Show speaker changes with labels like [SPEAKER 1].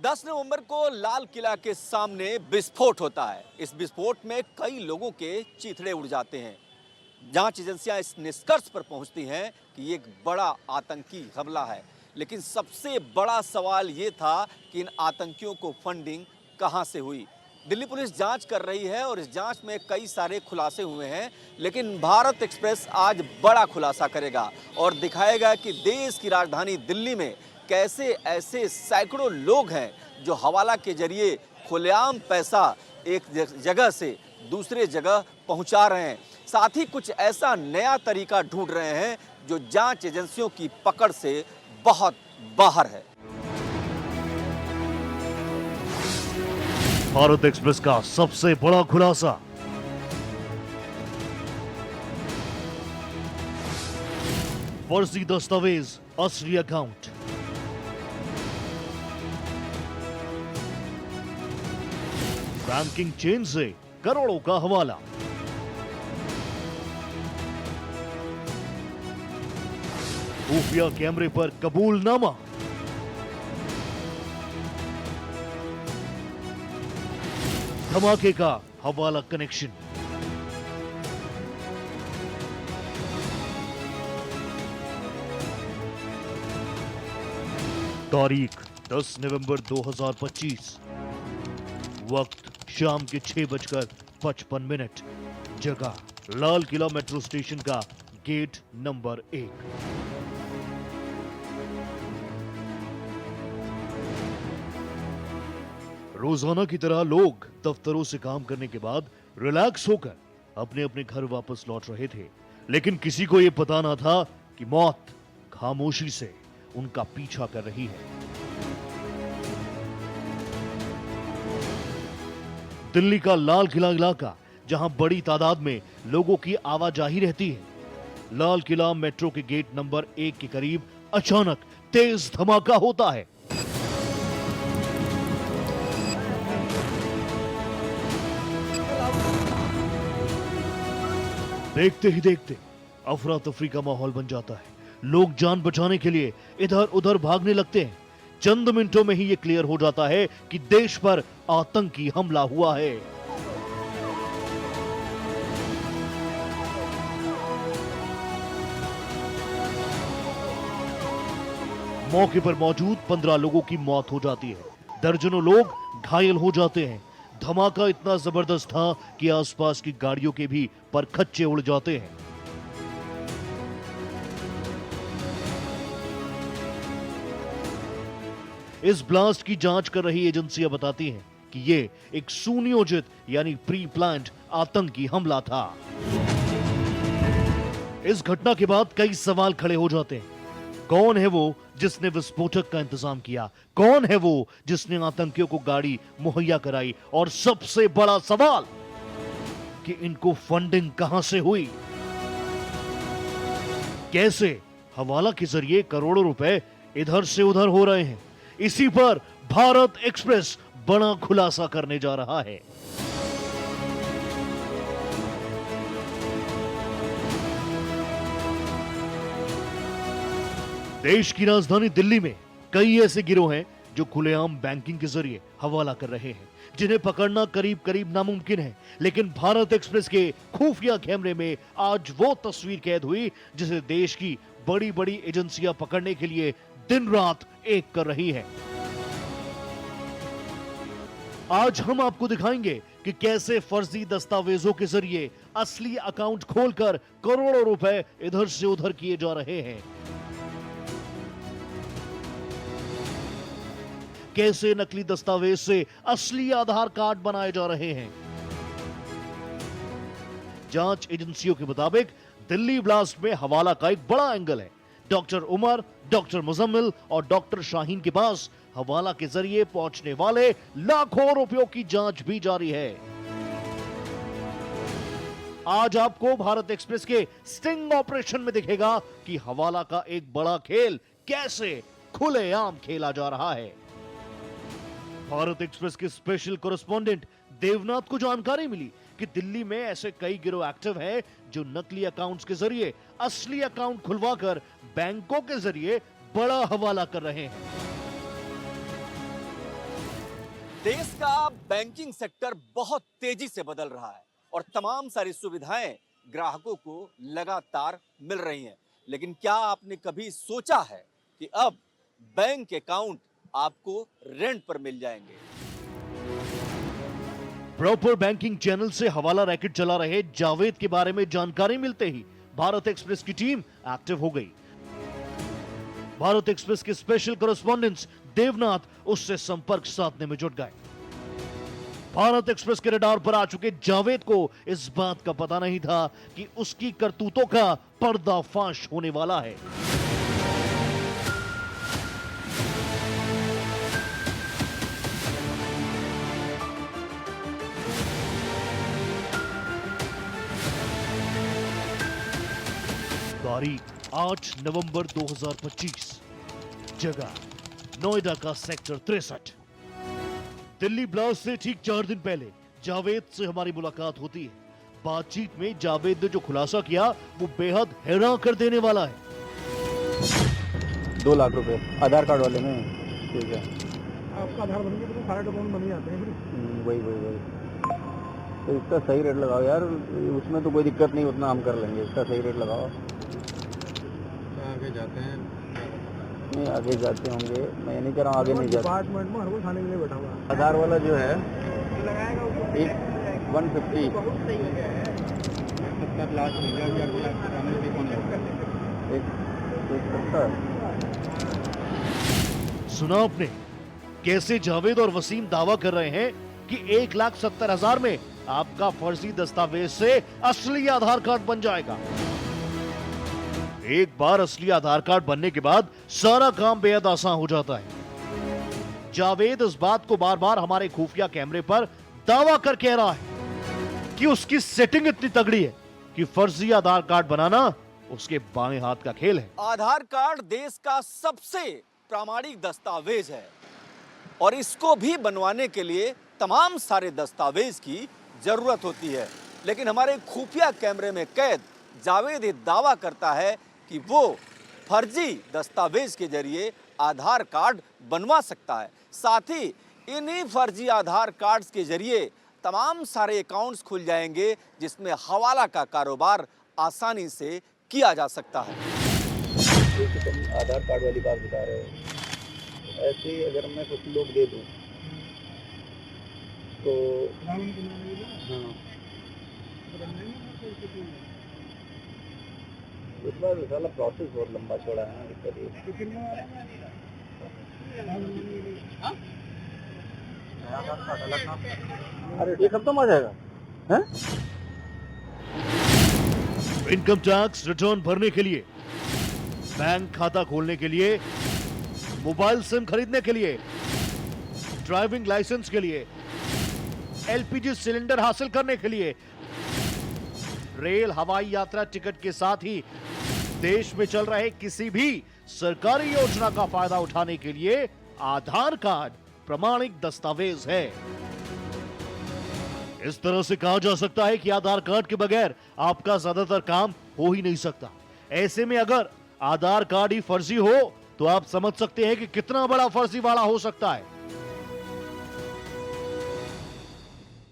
[SPEAKER 1] 10 नवंबर को लाल किला के सामने विस्फोट होता है। इस विस्फोट में कई लोगों के चीथड़े उड़ जाते हैं। जांच एजेंसियां इस निष्कर्ष पर पहुंचती हैं कि ये एक बड़ा आतंकी हमला है। लेकिन सबसे बड़ा सवाल ये था कि इन आतंकियों को फंडिंग कहां से हुई। दिल्ली पुलिस जांच कर रही है और इस जांच में कई सारे खुलासे हुए हैं, लेकिन भारत एक्सप्रेस आज बड़ा खुलासा करेगा और दिखाएगा कि देश की राजधानी दिल्ली में कैसे ऐसे सैकड़ों लोग हैं जो हवाला के जरिए खुलेआम पैसा एक जगह से दूसरे जगह पहुंचा रहे हैं। साथ ही कुछ ऐसा नया तरीका ढूंढ रहे हैं जो जांच एजेंसियों की पकड़ से बहुत बाहर है।
[SPEAKER 2] भारत एक्सप्रेस का सबसे बड़ा खुलासा। फर्जी दस्तावेज, असली अकाउंट। बैंकिंग चेन से करोड़ों का हवाला। खुफिया कैमरे पर कबूलनामा। धमाके का हवाला कनेक्शन। तारीख 10 नवंबर 2025। वक्त शाम के 6:55। जगह लाल किला मेट्रो स्टेशन का गेट नंबर 1। रोजाना की तरह लोग दफ्तरों से काम करने के बाद रिलैक्स होकर अपने अपने घर वापस लौट रहे थे, लेकिन किसी को यह पता ना था कि मौत खामोशी से उनका पीछा कर रही है। दिल्ली का लाल किला इलाका, जहां बड़ी तादाद में लोगों की आवाजाही रहती है, लाल किला मेट्रो के गेट नंबर 1 के करीब अचानक तेज धमाका होता है। देखते ही देखते अफरा तफरी का माहौल बन जाता है। लोग जान बचाने के लिए इधर उधर भागने लगते हैं। चंद मिनटों में ही यह क्लियर हो जाता है कि देश पर आतंकी हमला हुआ है। मौके पर मौजूद 15 लोगों की मौत हो जाती है। दर्जनों लोग घायल हो जाते हैं। धमाका इतना जबरदस्त था कि आसपास की गाड़ियों के भी परखच्चे उड़ जाते हैं। इस ब्लास्ट की जांच कर रही एजेंसियां बताती हैं कि यह एक सुनियोजित यानी प्री प्लान्ड आतंकी हमला था। इस घटना के बाद कई सवाल खड़े हो जाते हैं। कौन है वो जिसने विस्फोटक का इंतजाम किया? कौन है वो जिसने आतंकियों को गाड़ी मुहैया कराई? और सबसे बड़ा सवाल कि इनको फंडिंग कहां से हुई? कैसे हवाला के जरिए करोड़ों रुपए इधर से उधर हो रहे हैं? इसी पर भारत एक्सप्रेस बड़ा खुलासा करने जा रहा है। देश की राजधानी दिल्ली में कई ऐसे गिरोह हैं जो खुलेआम बैंकिंग के जरिए हवाला कर रहे हैं, जिन्हें पकड़ना करीब करीब नामुमकिन है। लेकिन भारत एक्सप्रेस के खुफिया कैमरे में आज वो तस्वीर कैद हुई जिसे देश की बड़ी बड़ी एजेंसियां पकड़ने के लिए दिन रात एक कर रही है। आज हम आपको दिखाएंगे कि कैसे फर्जी दस्तावेजों के जरिए असली अकाउंट खोलकर करोड़ों रुपए इधर से उधर किए जा रहे हैं। कैसे नकली दस्तावेज से असली आधार कार्ड बनाए जा रहे हैं। जांच एजेंसियों के मुताबिक दिल्ली ब्लास्ट में हवाला का एक बड़ा एंगल है। डॉक्टर उमर, डॉक्टर मुजम्मिल और डॉक्टर शाहीन के पास हवाला के जरिए पहुंचने वाले लाखों रुपयों की जांच भी जारी है। आज आपको भारत एक्सप्रेस के स्टिंग ऑपरेशन में दिखेगा कि हवाला का एक बड़ा खेल कैसे खुलेआम खेला जा रहा है। भारत एक्सप्रेस के स्पेशल कॉरेस्पॉन्डेंट देवनाथ को जानकारी मिली कि दिल्ली में ऐसे कई गिरोह एक्टिव हैं जो नकली अकाउंट्स के जरिए असली अकाउंट खुलवाकर बैंकों के जरिए बड़ा हवाला कर रहे हैं।
[SPEAKER 1] देश का बैंकिंग सेक्टर बहुत तेजी से बदल रहा है और तमाम सारी सुविधाएं ग्राहकों को लगातार मिल रही हैं। लेकिन क्या आपने कभी सोचा है कि अब बैंक अकाउंट आपको रेंट पर मिल जाएंगे?
[SPEAKER 2] प्रॉपर बैंकिंग चैनल से हवाला रैकेट चला रहे जावेद के बारे में जानकारी मिलते ही भारत एक्सप्रेस की टीम एक्टिव हो गई। भारत एक्सप्रेस के स्पेशल कॉरेस्पॉन्डेंट देवनाथ उससे संपर्क साधने में जुट गए। भारत एक्सप्रेस के रडार पर आ चुके जावेद को इस बात का पता नहीं था कि उसकी करतूतों का पर्दाफाश होने वाला है। तारीख 8 नवंबर 2025, जगह नोएडा का सेक्टर 63। दिल्ली ब्लास्ट से ठीक 4 दिन पहले जावेद से हमारी मुलाकात होती है। बातचीत में जावेद ने जो खुलासा किया वो बेहद हैरान कर देने वाला है।
[SPEAKER 3] 2 लाख रुपए आधार कार्ड वाले में। ठीक है,
[SPEAKER 4] आपका आधार बन गया तो सारे डॉक्यूमेंट बन जाते हैं फिर।
[SPEAKER 3] वही तो इसका सही रेट लगाओ यार, उसमें तो कोई दिक्कत नहीं, उतना हम कर लेंगे, इसका सही रेट लगाओ।
[SPEAKER 4] आगे जाते हैं,
[SPEAKER 3] नहीं आगे जाते होंगे, मैं नहीं कह रहा हूँ आगे नहीं जाते।
[SPEAKER 4] डिपार्टमेंट में हर कोई खाने के लिए बैठा हुआ है।
[SPEAKER 3] आधार वाला जो है
[SPEAKER 4] लगाएगा उसको
[SPEAKER 3] 150
[SPEAKER 4] बहुत सही है।
[SPEAKER 3] 70 लाख
[SPEAKER 2] सुना आपने कैसे जावेद और वसीम दावा कर रहे हैं कि 1,70,000 में आपका फर्जी दस्तावेज से असली आधार कार्ड बन जाएगा। एक बार असली आधार कार्ड बनने के बाद सारा काम बेहद आसान हो जाता है। जावेद इस बात को बार बार हमारे खुफिया कैमरे पर दावा कर कह रहा है कि उसकी सेटिंग इतनी तगड़ी है कि फर्जी आधार कार्ड बनाना उसके बाएं हाथ का खेल है।
[SPEAKER 1] आधार कार्ड देश का सबसे प्रामाणिक दस्तावेज है और इसको भी बनवाने के लिए तमाम सारे दस्तावेज की जरूरत होती है। लेकिन हमारे खुफिया कैमरे में कैद जावेद ये दावा करता है कि वो फर्जी दस्तावेज के जरिए आधार कार्ड बनवा सकता है। साथ ही इन्हीं फर्जी आधार कार्ड्स के जरिए तमाम सारे अकाउंट्स खुल जाएंगे जिसमें हवाला का कारोबार आसानी से किया जा सकता है।
[SPEAKER 3] तुम आधार कार्ड वाली बात बता रहे हो, ऐसे ही अगर मैं कुछ लोग दे दूं तो हाँ, इस बार साला प्रोसेस बहुत लंबा चौड़ा है ना, दिक्कत ये। अरे एक हफ्ता में आ जाएगा हैं?
[SPEAKER 2] इनकम टैक्स रिटर्न भरने के लिए, बैंक खाता खोलने के लिए, मोबाइल सिम खरीदने के लिए, ड्राइविंग लाइसेंस के लिए, एलपीजी सिलेंडर हासिल करने के लिए, रेल हवाई यात्रा टिकट के साथ ही देश में चल रहे किसी भी सरकारी योजना का फायदा उठाने के लिए आधार कार्ड प्रमाणिक दस्तावेज है। इस तरह से कहा जा सकता है कि आधार कार्ड के बगैर आपका ज्यादातर काम हो ही नहीं सकता। ऐसे में अगर आधार कार्ड ही फर्जी हो तो आप समझ सकते हैं कि कितना बड़ा फर्जीवाड़ा हो सकता है।